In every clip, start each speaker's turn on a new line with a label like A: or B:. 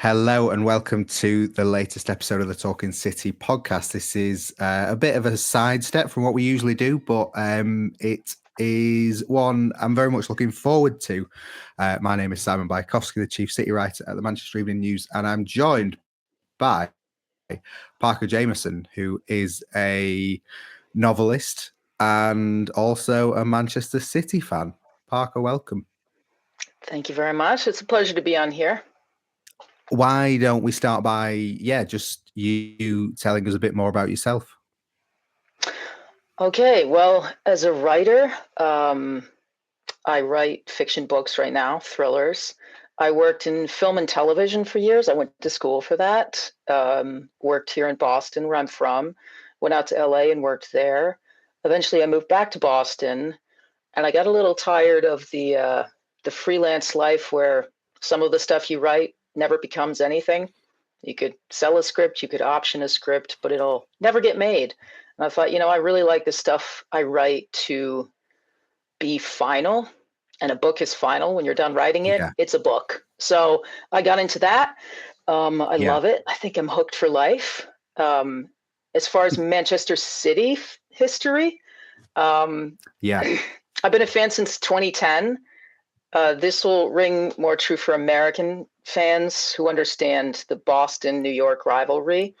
A: Hello and welcome to the latest episode of the Talking City podcast. This is a bit of a sidestep from what we usually do, but it is one I'm very much looking forward to. My name is Simon Bajkowski, the chief city writer at the Manchester Evening News, and I'm joined by Parker Jamison, who is a novelist and also a Manchester City fan. Parker, welcome.
B: Thank you very much. It's a pleasure to be on here.
A: Why don't we start by, just you telling us a bit more about yourself?
B: Okay, well, as a writer, I write fiction books right now, thrillers. I worked in film and television for years. I went to school for that. Worked here in Boston, where I'm from. Went out to LA and worked there. Eventually, I moved back to Boston, and I got a little tired of the freelance life where some of the stuff you write never becomes anything. You could sell a script, you could option a script, but it'll never get made. And I thought, I really like the stuff I write to be final. And a book is final when you're done writing it.
A: Yeah.
B: It's a book. So I got into that. I
A: Yeah.
B: love it. I think I'm hooked for life. As far as Manchester City history,
A: Yeah.
B: I've been a fan since 2010. This will ring more true for American fans who understand the Boston-New York rivalry.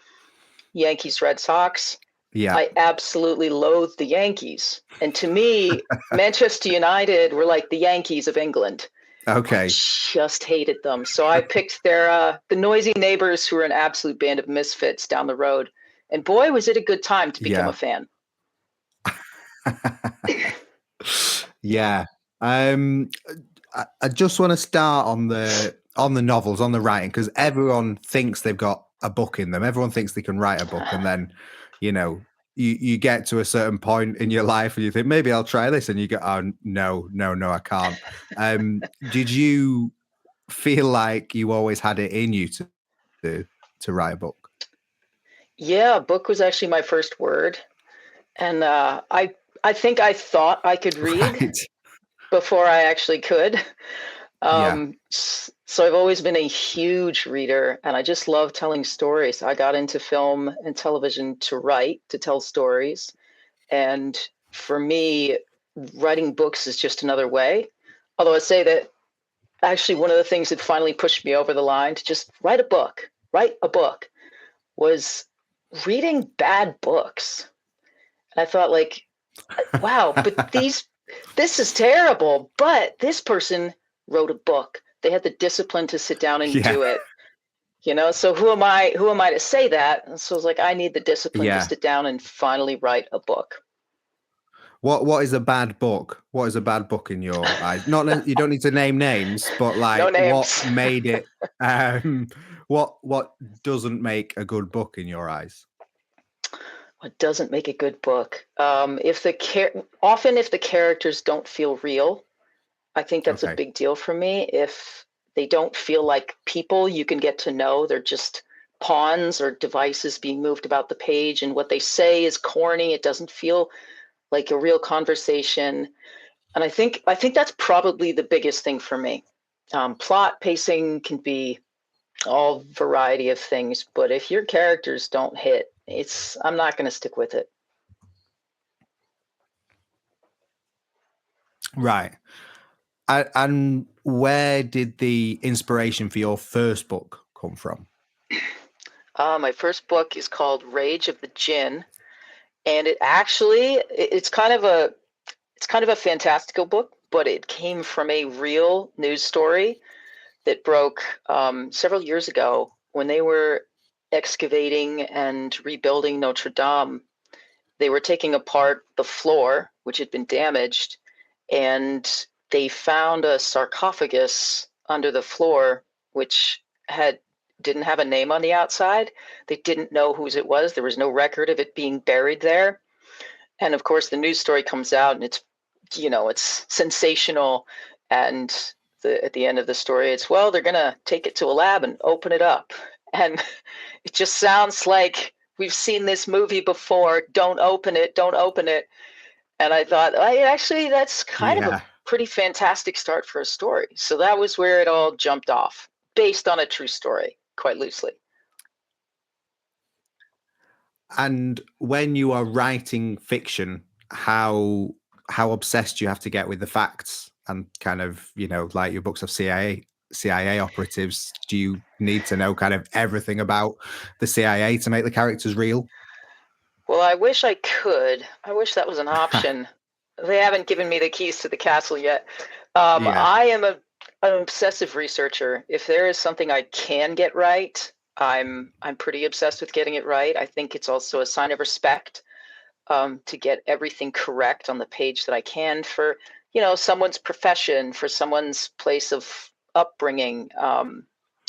B: Yankees, Red Sox.
A: Yeah.
B: I absolutely loathe the Yankees. And to me, Manchester United were like the Yankees of England.
A: Okay.
B: I just hated them. So I picked the noisy neighbors who were an absolute band of misfits down the road. And boy, was it a good time to become a fan.
A: Yeah. I just want to start on the novels, on the writing, because everyone thinks they've got a book in them. Everyone thinks they can write a book, and then, you get to a certain point in your life and you think, maybe I'll try this, and you go, oh, no, I can't. Did you feel like you always had it in you to write a book?
B: Yeah, book was actually my first word. And I think I thought I could read before I actually could. So I've always been a huge reader, and I just love telling stories. I got into film and television to write, to tell stories. And for me, writing books is just another way. Although I say that actually one of the things that finally pushed me over the line to just write a book, was reading bad books. And I thought, like, wow, but this is terrible. But this person wrote a book. They had the discipline to sit down and do it. So who am I to say that? And so I was like, I need the discipline to sit down and finally write a book.
A: What is a bad book? What is a bad book in your eyes? Not you don't need to name names, but like
B: No names.
A: What made it? What doesn't make a good book in your eyes?
B: What doesn't make a good book? If the characters don't feel real, I think that's a big deal for me. If they don't feel like people you can get to know, they're just pawns or devices being moved about the page, and what they say is corny. It doesn't feel like a real conversation. And I think that's probably the biggest thing for me. Plot pacing can be all variety of things, but if your characters don't hit, I'm not going to stick with it.
A: Right. And where did the inspiration for your first book come from?
B: My first book is called Rage of the Djinn, and it's kind of a fantastical book, but it came from a real news story that broke several years ago when they were excavating and rebuilding Notre Dame. They were taking apart the floor, which had been damaged, and they found a sarcophagus under the floor, which didn't have a name on the outside. They didn't know whose it was. There was no record of it being buried there. And of course, the news story comes out, and it's sensational. And at the end of the story, it's, well, they're going to take it to a lab and open it up. And it just sounds like we've seen this movie before. Don't open it. Don't open it. And I thought, actually, that's kind of a pretty fantastic start for a story. So that was where it all jumped off, based on a true story. quite loosely.
A: And when you are writing fiction, how obsessed do you have to get with the facts and kind of, like your books of CIA operatives? Do you need to know kind of everything about the CIA to make the characters real?
B: Well, I wish I could. I wish that was an option. They haven't given me the keys to the castle yet.
A: Yeah.
B: I am an obsessive researcher. If there is something I can get right, I'm pretty obsessed with getting it right. I think it's also a sign of respect, to get everything correct on the page that I can for, someone's profession, for someone's place of upbringing,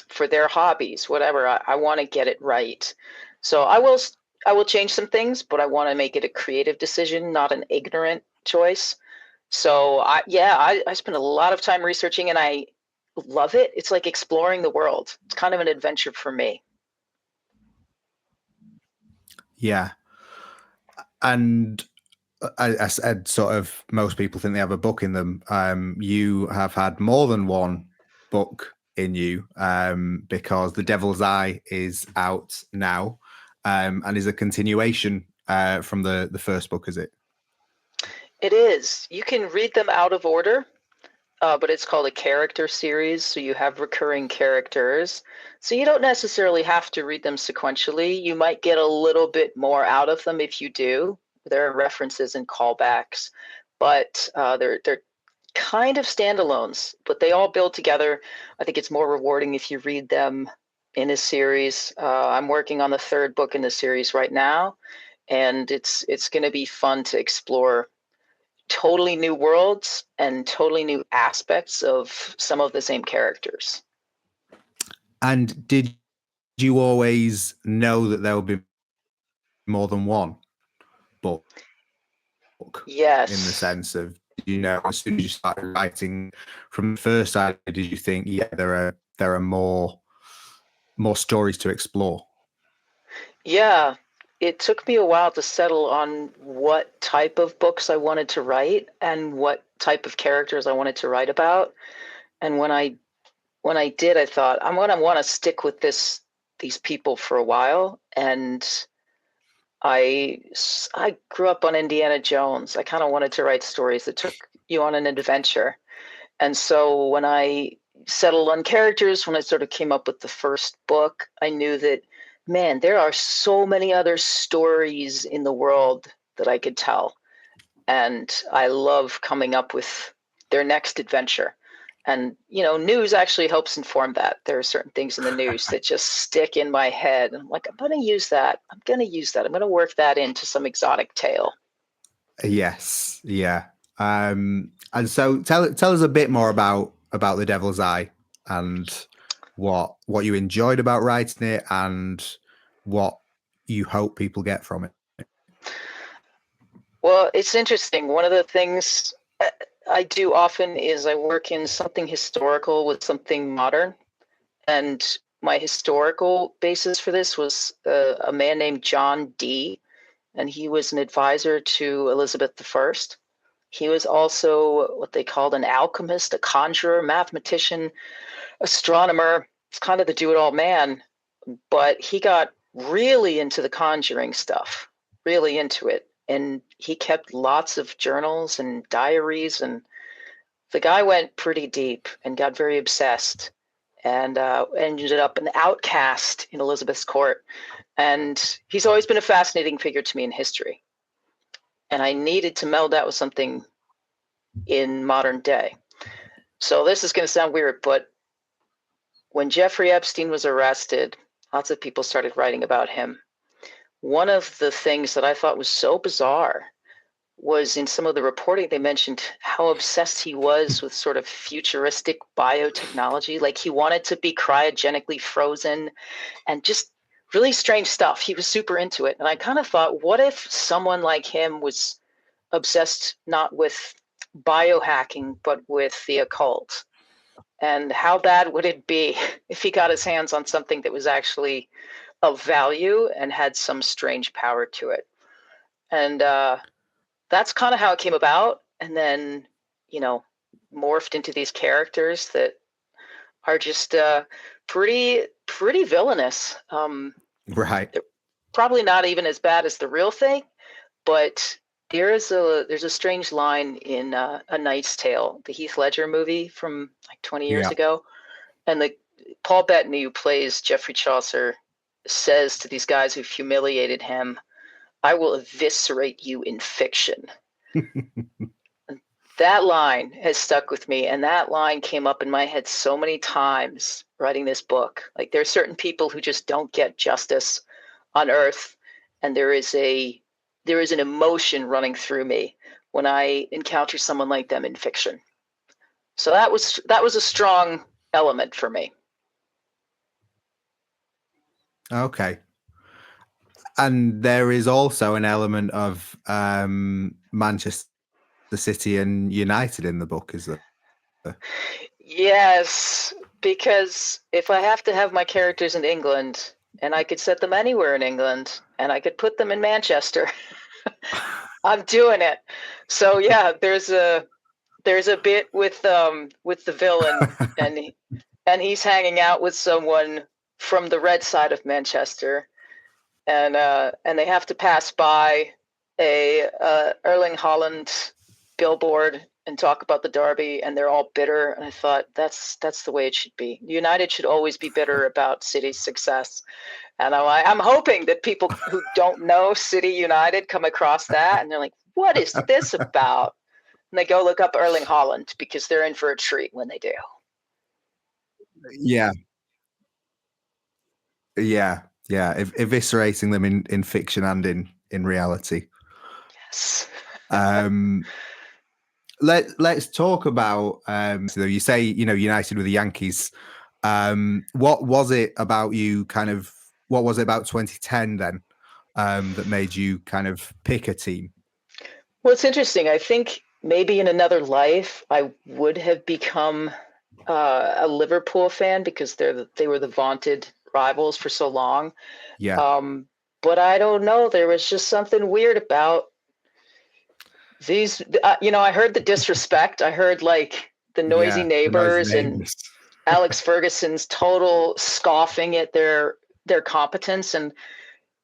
B: for their hobbies, whatever. I want to get it right. So I will change some things, but I want to make it a creative decision, not an ignorant choice. So I spend a lot of time researching, and I love it. It's like exploring the world. It's kind of an adventure for me.
A: Yeah. And I said, sort of, most people think they have a book in them. You have had more than one book in you, because The Devil's Eye is out now, and is a continuation from the first book, is it?
B: It is. You can read them out of order, but it's called a character series. So you have recurring characters. So you don't necessarily have to read them sequentially. You might get a little bit more out of them if you do. There are references and callbacks, but they're kind of standalones, but they all build together. I think it's more rewarding if you read them in a series. I'm working on the third book in the series right now, and it's going to be fun to explore totally new worlds and totally new aspects of some of the same characters.
A: And did you always know that there would be more than one book, in the
B: Yes.
A: sense of, as soon as you started writing from the first idea, did you think, yeah, there are more stories to explore?
B: Yeah. It took me a while to settle on what type of books I wanted to write and what type of characters I wanted to write about. And when I did, I thought I'm going to want to stick with these people for a while. And I grew up on Indiana Jones. I kind of wanted to write stories that took you on an adventure. And so when I settled on characters, when I sort of came up with the first book, I knew that, man, there are so many other stories in the world that I could tell. And I love coming up with their next adventure. And, news actually helps inform that. There are certain things in the news that just stick in my head. I'm like, I'm going to use that. I'm going to use that. I'm going to work that into some exotic tale.
A: Yes, yeah. And so tell us a bit more about The Devil's Eye, and what you enjoyed about writing it, and what you hope people get from it.
B: Well, it's interesting. One of the things I do often is I work in something historical with something modern. And my historical basis for this was a man named John Dee, and he was an advisor to Elizabeth I. He was also what they called an alchemist, a conjurer, mathematician, astronomer. It's kind of the do-it-all man, but he got really into the conjuring stuff, really into it. And he kept lots of journals and diaries, and the guy went pretty deep and got very obsessed, and ended up an outcast in Elizabeth's court. And he's always been a fascinating figure to me in history. And I needed to meld that with something in modern day. So this is going to sound weird, but when Jeffrey Epstein was arrested, lots of people started writing about him. One of the things that I thought was so bizarre was in some of the reporting, they mentioned how obsessed he was with sort of futuristic biotechnology. Like he wanted to be cryogenically frozen and just really strange stuff. He was super into it. And I kind of thought, what if someone like him was obsessed not with biohacking, but with the occult? And how bad would it be if he got his hands on something that was actually of value and had some strange power to it? And that's kind of how it came about. And then, morphed into these characters that are just pretty pretty villainous.
A: Right.
B: Probably not even as bad as the real thing, but there's a strange line in A Knight's Tale, the Heath Ledger movie from like 20 years
A: Yeah.
B: ago, and the Paul Bettany, who plays Geoffrey Chaucer, says to these guys who've humiliated him, "I will eviscerate you in fiction." That line has stuck with me, and that line came up in my head so many times writing this book. Like, there are certain people who just don't get justice on earth, and there is an emotion running through me when I encounter someone like them in fiction. So that was a strong element for me.
A: Okay. And there is also an element of Manchester City and United in the book, is there?
B: Yes, because if I have to have my characters in England, and I could set them anywhere in England, and I could put them in Manchester, I'm doing it. So yeah, there's a bit with the villain, and he's hanging out with someone from the red side of Manchester, and they have to pass by a Erling Haaland billboard and talk about the derby, and they're all bitter. And I thought that's the way it should be. United should always be bitter about City's success. And I'm hoping that people who don't know City United come across that and they're like, "What is this about?" And they go look up Erling Haaland, because they're in for a treat when they do.
A: Yeah. Yeah. Yeah. Eviscerating them in fiction and in reality.
B: Yes.
A: Um, let's talk about so you say, United with the Yankees. What was it about you what was it about 2010 then that made you kind of pick a team?
B: Well, it's interesting. I think maybe in another life I would have become a Liverpool fan, because they were the vaunted rivals for so long.
A: Yeah.
B: But I don't know. There was just something weird about these. I heard the disrespect. I heard like the noisy
A: Yeah. The noisy
B: neighbors and
A: neighbours.
B: Alex Ferguson's total scoffing at their competence, and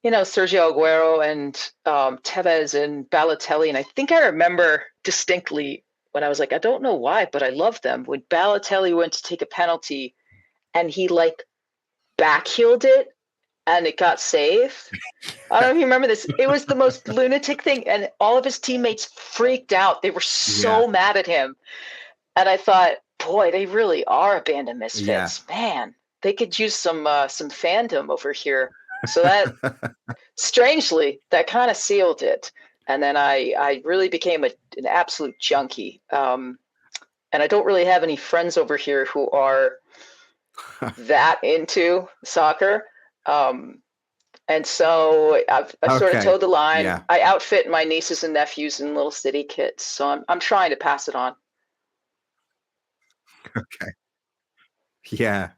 B: Sergio Aguero and Tevez and Balotelli. And I think I remember distinctly when I was like, I don't know why, but I love them. When Balotelli went to take a penalty and he like backheeled it and it got saved. I don't know if you remember this. It was the most lunatic thing, and all of his teammates freaked out. They were
A: Yeah.
B: so mad at him. And I thought, boy, they really are a band of
A: Yeah.
B: misfits. Man, they could use some fandom over here. So that, strangely, that kind of sealed it. And then I really became an absolute junkie. And I don't really have any friends over here who are that into soccer. And so I've sort of
A: Okay.
B: towed the line.
A: Yeah.
B: I outfit my nieces and nephews in little city kits. So I'm trying to pass it on.
A: Okay. Yeah.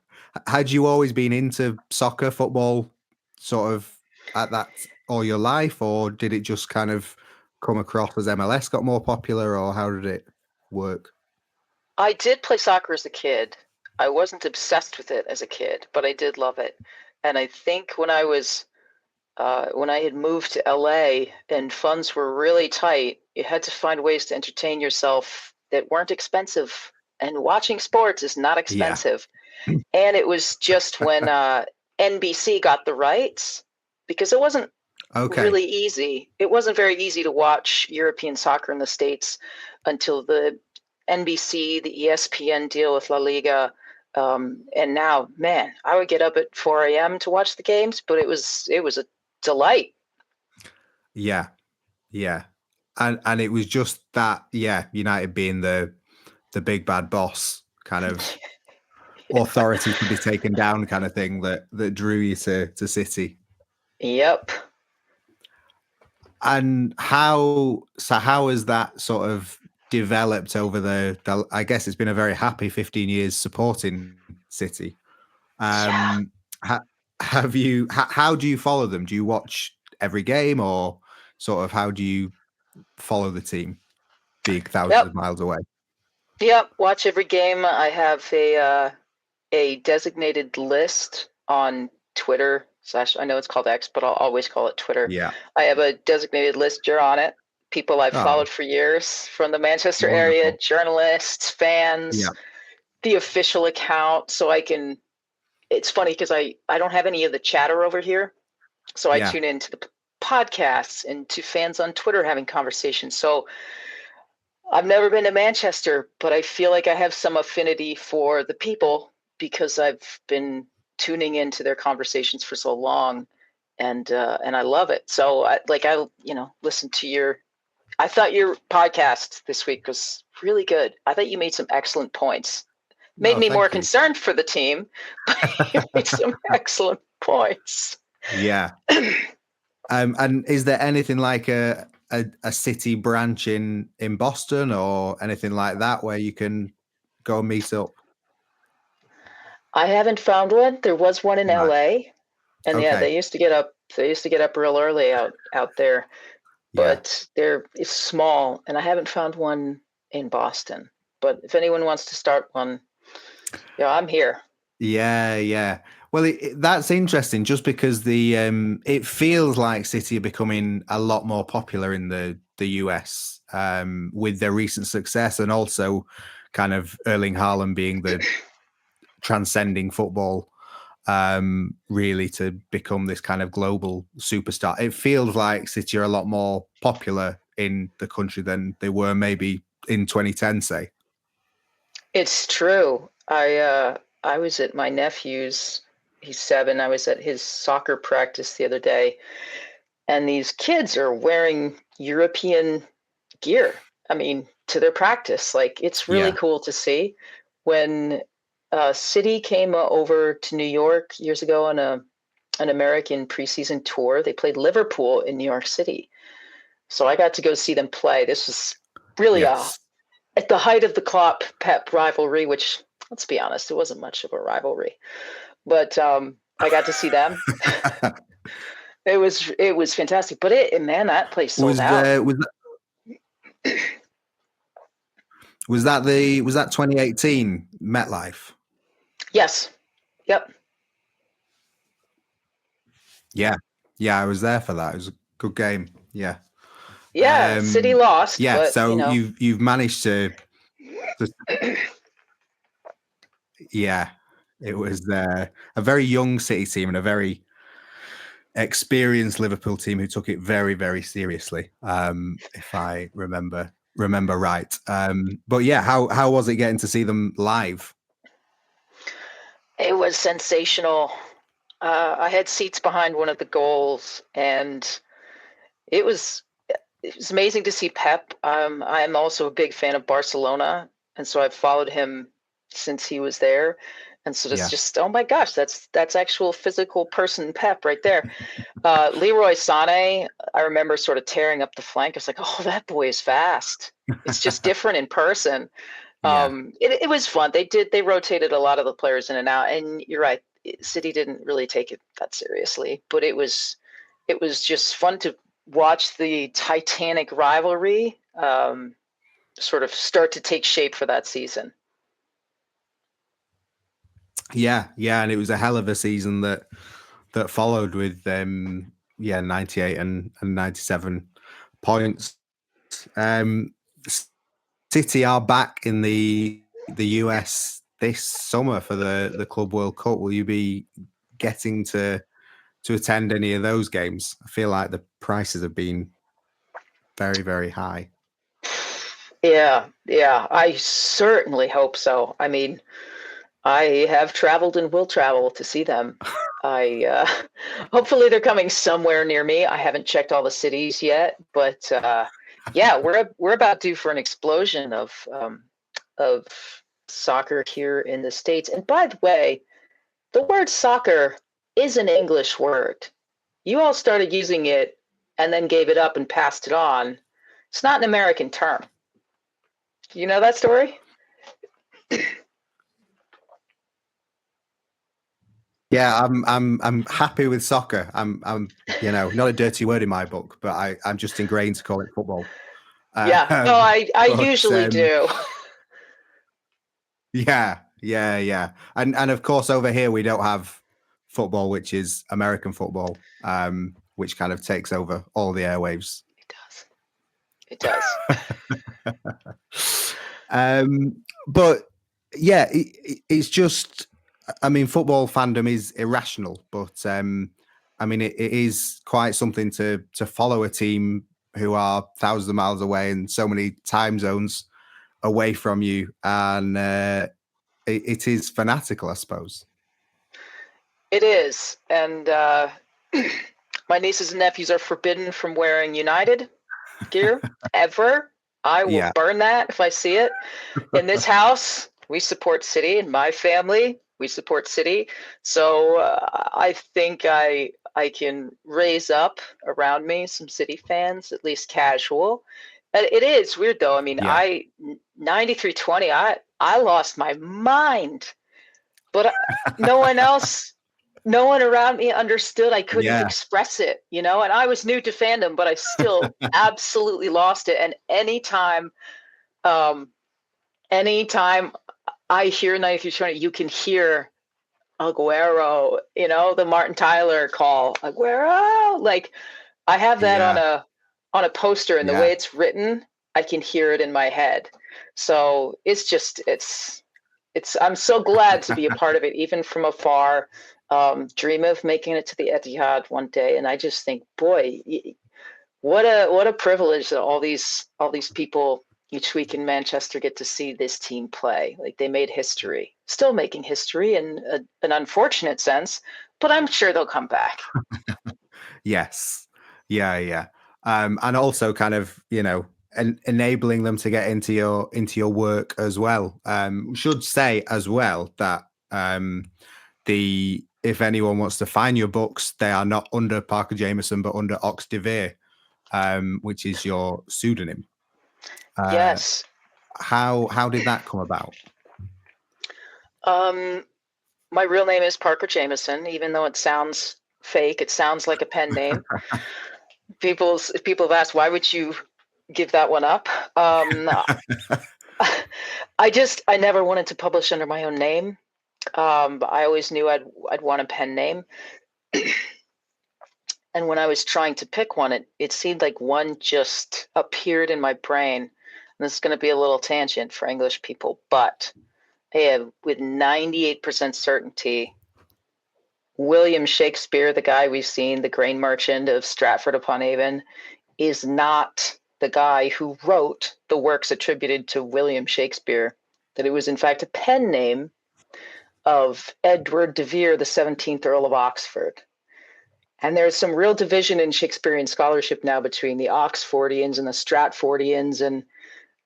A: Had you always been into soccer, football, sort of at that all your life, or did it just kind of come across as MLS got more popular, or how did it work?
B: I did play soccer as a kid. I wasn't obsessed with it as a kid, but I did love it. And I think when I had moved to LA and funds were really tight, you had to find ways to entertain yourself that weren't expensive. And watching sports is not
A: Yeah.
B: expensive. And it was just when NBC got the rights, because it wasn't
A: Okay.
B: really easy. It wasn't very easy to watch European soccer in the States until the NBC, the ESPN deal with La Liga. And now, man, I would get up at 4 a.m. to watch the games, but it was a delight.
A: Yeah. Yeah. And it was just that, yeah, United being the big bad boss kind of authority to be taken down kind of thing that drew you to City.
B: Yep.
A: And how has that sort of developed over the I guess it's been a very happy 15 years supporting City.
B: Yeah.
A: Um ha, have you how do you follow them? Do you watch every game, or sort of how do you follow the team being thousands
B: Yep.
A: of miles away?
B: Yep. Watch every game. I have a designated list on Twitter / I know it's called X, but I'll always call it Twitter.
A: Yeah.
B: I have a designated list. You're on it. People I've
A: Oh,
B: followed for years from the Manchester area,
A: wonderful.
B: journalists, fans,
A: Yeah.
B: the official account. So I can, it's funny because I don't have any of the chatter over here. So I
A: Yeah.
B: tune into the podcasts and to fans on Twitter having conversations. So I've never been to Manchester, but I feel like I have some affinity for the people because I've been tuning into their conversations for so long, and I love it. So I listen to your. I thought your podcast this week was really good. I thought you made some excellent points. Made
A: No,
B: me more
A: thank you.
B: concerned for the team, but you made some excellent points.
A: Yeah. And is there anything like a City branch in Boston or anything like that where you can go and meet up?
B: I haven't found one. There was one in
A: Right.
B: LA, and yeah,
A: Okay.
B: they used to get up. They used to get up real early out there,
A: Yeah.
B: but it's small, and I haven't found one in Boston. But if anyone wants to start one, yeah, I'm here.
A: Yeah, yeah. Well, that's interesting just because it feels like City are becoming a lot more popular in the US with their recent success, and also kind of Erling Haaland being the transcending football really to become this kind of global superstar. It feels like City are a lot more popular in the country than they were maybe in 2010, say.
B: It's true. I was at my nephew's. He's 7. I was at his soccer practice the other day, and these kids are wearing European gear. I mean, to their practice. Like, it's really
A: Yeah.
B: cool to see. When City came over to New York years ago on an American preseason tour, they played Liverpool in New York City. So I got to go see them play. This was really
A: Yes.
B: at the height of the Klopp Pep rivalry, which, let's be honest, it wasn't much of a rivalry. But I got to see them. It was fantastic. But man, that place sold out.
A: Was that 2018 MetLife?
B: Yes. Yep.
A: Yeah. Yeah, I was there for that. It was a good game. Yeah.
B: Yeah, City lost.
A: Yeah,
B: but,
A: so you've managed to yeah, it was a very young City team and a very experienced Liverpool team who took it very, very seriously. If I remember right. But yeah, how was it getting to see them live?
B: It was sensational. I had seats behind one of the goals, and it was amazing to see Pep. I'm also a big fan of Barcelona, and so I've followed him since he was there. And so it's just, oh my gosh, that's actual physical person Pep right there. Leroy Sané, I remember sort of tearing up the flank. I was like, oh, that boy is fast. It's just different in person. It was fun. They rotated a lot of the players in and out, and you're right. City didn't really take it that seriously, but it was just fun to watch the Titanic rivalry sort of start to take shape for that season.
A: Yeah, and it was a hell of a season that followed with 98 and 97 points. City are back in the US this summer for the Club World Cup. Will you be getting to attend any of those games? I feel like the prices have been very, very high.
B: Yeah, I certainly hope so. I mean, I have traveled and will travel to see them. Hopefully they're coming somewhere near me. I haven't checked all the cities yet, but yeah, we're about due for an explosion of soccer here in the States. And by the way, the word soccer is an English word. You all started using it and then gave it up and passed it on. It's not an American term. You know that story?
A: Yeah, I'm happy with soccer. I'm not a dirty word in my book, but I'm just ingrained to call it football.
B: Yeah, no, I usually do.
A: Yeah. And of course over here we don't have football, which is American football, which kind of takes over all the airwaves.
B: It does.
A: But yeah, it's just, I mean, football fandom is irrational, but I mean, it is quite something to follow a team who are thousands of miles away and so many time zones away from you, and it is fanatical, I suppose.
B: It is, and my nieces and nephews are forbidden from wearing United gear ever. I will burn that if I see it. In this house, we support City. In my family, we support City. So I think I can raise up around me some City fans, at least casual. It is weird though. I mean, 93-20. I lost my mind, but no one around me understood. I couldn't express it, and I was new to fandom, but I still absolutely lost it. And anytime I hear 93-20, you can hear Aguero, the Martin Tyler call, Aguero. Like, I have that on a poster, and the way it's written, I can hear it in my head. So it's I'm so glad to be a part of it, even from afar. Dream of making it to the Etihad one day, and I just think, boy, what a privilege that all these people each week in Manchester get to see this team play. Like, they made history, still making history in an unfortunate sense, but I'm sure they'll come back.
A: Yes, yeah. And also kind of, enabling them to get into your work as well. Should say as well that if anyone wants to find your books, they are not under Parker Jamison, but under Ox de Vere, which is your pseudonym.
B: Yes.
A: How did that come about?
B: My real name is Parker Jamison, even though it sounds fake. It sounds like a pen name. People have asked, why would you give that one up? I never wanted to publish under my own name. I always knew I'd want a pen name. And when I was trying to pick one, it seemed like one just appeared in my brain. And this is going to be a little tangent for English people, but with 98% certainty, William Shakespeare, the guy we've seen, the grain merchant of Stratford-upon-Avon, is not the guy who wrote the works attributed to William Shakespeare, that it was in fact a pen name of Edward de Vere, the 17th Earl of Oxford. And there's some real division in Shakespearean scholarship now between the Oxfordians and the Stratfordians, and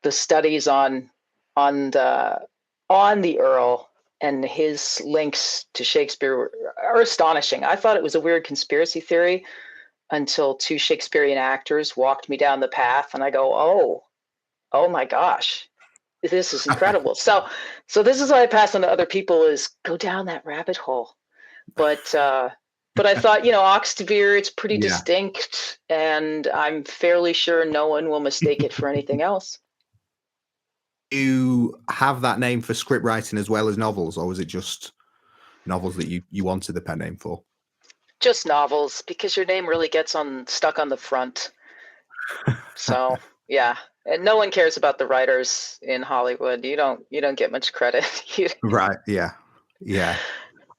B: the studies on the Earl and his links to Shakespeare are astonishing. I thought it was a weird conspiracy theory until two Shakespearean actors walked me down the path, and I go, oh my gosh, this is incredible. So this is what I pass on to other people, is go down that rabbit hole. But I thought, Ox de Vere, it's pretty distinct, and I'm fairly sure no one will mistake it for anything else.
A: You have that name for script writing as well as novels, or was it just novels that you wanted the pen name for?
B: Just novels, because your name really gets stuck on the front. So yeah, and no one cares about the writers in Hollywood. You don't get much credit.
A: Right? Yeah.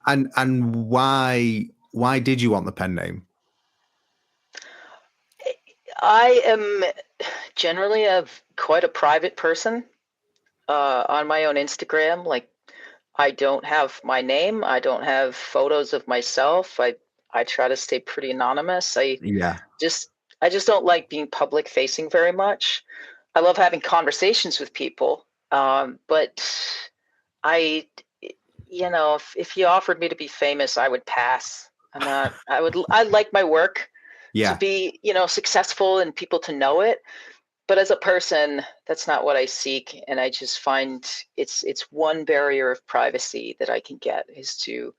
A: And why did you want the pen name?
B: I am generally quite a private person. On my own Instagram, like, I don't have my name. I don't have photos of myself. I try to stay pretty anonymous. I just don't like being public facing very much. I love having conversations with people, but if you offered me to be famous, I would pass. I like my work to be, successful and people to know it. But as a person, that's not what I seek. And I just find it's one barrier of privacy that I can get, is to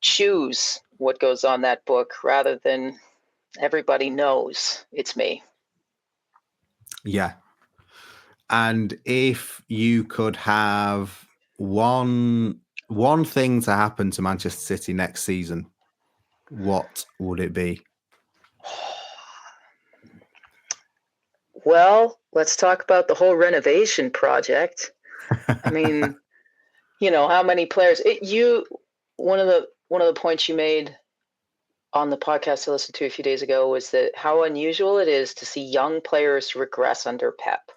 B: choose what goes on that book rather than everybody knows it's me.
A: Yeah. And if you could have one one thing to happen to Manchester City next season, what would it be?
B: Well, let's talk about the whole renovation project. I mean, how many players? One of the points you made on the podcast I listened to a few days ago was that how unusual it is to see young players regress under Pep.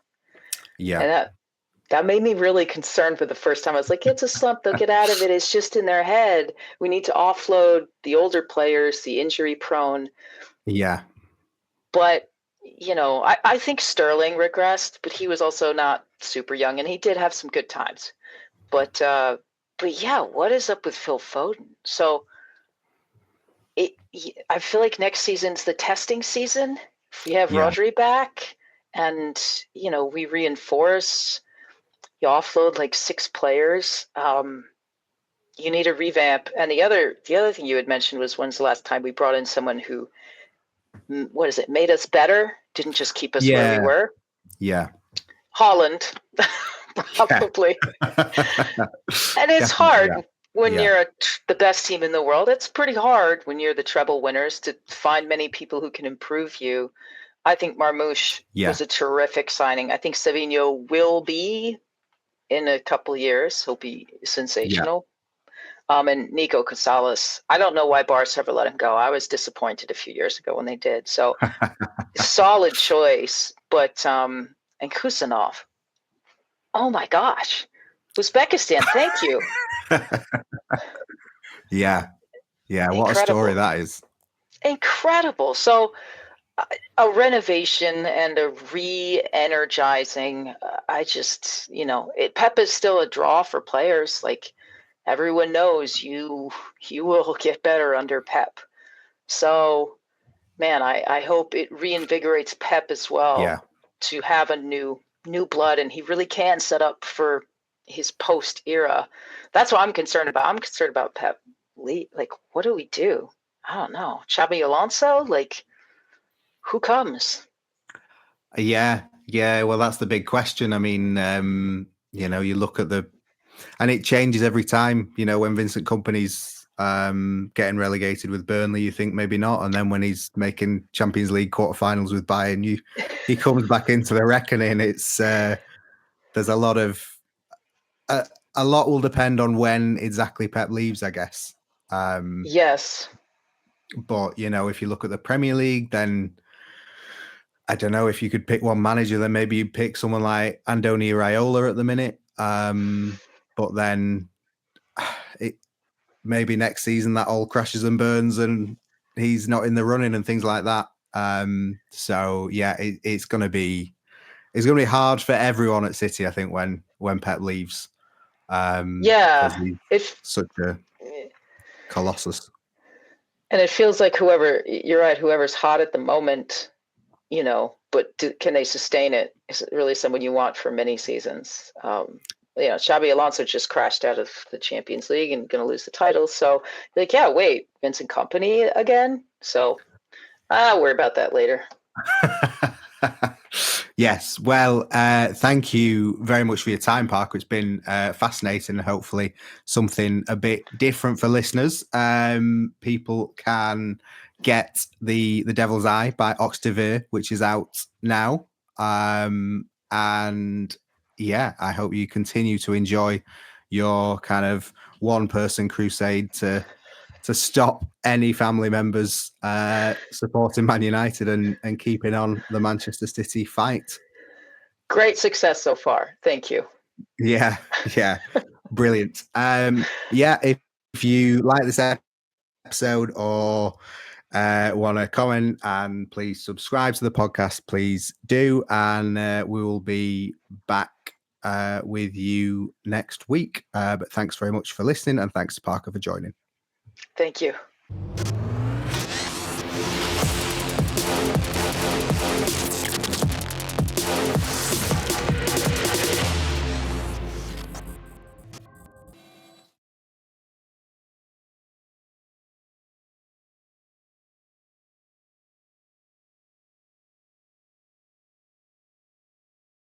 A: Yeah.
B: And that made me really concerned for the first time. I was like, it's a slump. They'll get out of it. It's just in their head. We need to offload the older players, the injury prone.
A: Yeah.
B: But, I think Sterling regressed, but he was also not super young, and he did have some good times. But yeah, what is up with Phil Foden? So I feel like next season's the testing season. If we have Rodri back and, we reinforce, you offload like 6 players, you need a revamp. And the other thing you had mentioned was, when's the last time we brought in someone who, made us better, didn't just keep us where we were?
A: Yeah.
B: Holland, probably. And it's hard when you're the best team in the world. It's pretty hard when you're the treble winners to find many people who can improve you. I think Marmoush was a terrific signing. I think Savinho will be in a couple of years. He'll be sensational. And Nico Gonzalez, I don't know why Barca ever let him go. I was disappointed a few years ago when they did. So solid choice. But and Kusanov, oh my gosh, Uzbekistan, thank you.
A: Yeah. What a story that is.
B: Incredible. So a renovation and a re-energizing. I just, Pep is still a draw for players. Like, everyone knows you will get better under Pep. So, man, I hope it reinvigorates Pep as well to have a new blood, and he really can set up for his post era. That's what I'm concerned about. I'm concerned about Pep. Like, what do we do? I don't know. Xabi Alonso, like, who comes?
A: Yeah. Well, that's the big question. I mean, you look at and it changes every time. When Vincent Kompany's getting relegated with Burnley, you think maybe not, and then when he's making Champions League quarterfinals with Bayern, he comes back into the reckoning. It's there's a lot will depend on when exactly Pep leaves, I guess.
B: Yes.
A: But if you look at the Premier League, then I don't know if you could pick one manager, then maybe you'd pick someone like Andoni Iraola at the minute. But then maybe next season that all crashes and burns and he's not in the running and things like that. So yeah, it's going to be hard for everyone at City, I think, when Pep leaves. He's such a colossus.
B: And it feels like you're right, whoever's hot at the moment, but can they sustain it? Is it really someone you want for many seasons? Xabi Alonso just crashed out of the Champions League and going to lose the title. So, wait, Vincent Kompany again? So, I'll worry about that later.
A: Yes. Well, thank you very much for your time, Parker. It's been fascinating. Hopefully something a bit different for listeners. People can get the Devil's Eye by Ox de Vere, which is out now. And yeah, I hope you continue to enjoy your kind of one-person crusade to stop any family members supporting Man United and keeping on the Manchester City fight.
B: Great success so far. Thank you.
A: Yeah. Brilliant. If you like this episode or want to comment, and please subscribe to the podcast, please do. And we will be back with you next week. But thanks very much for listening, and thanks to Parker for joining.
B: Thank you.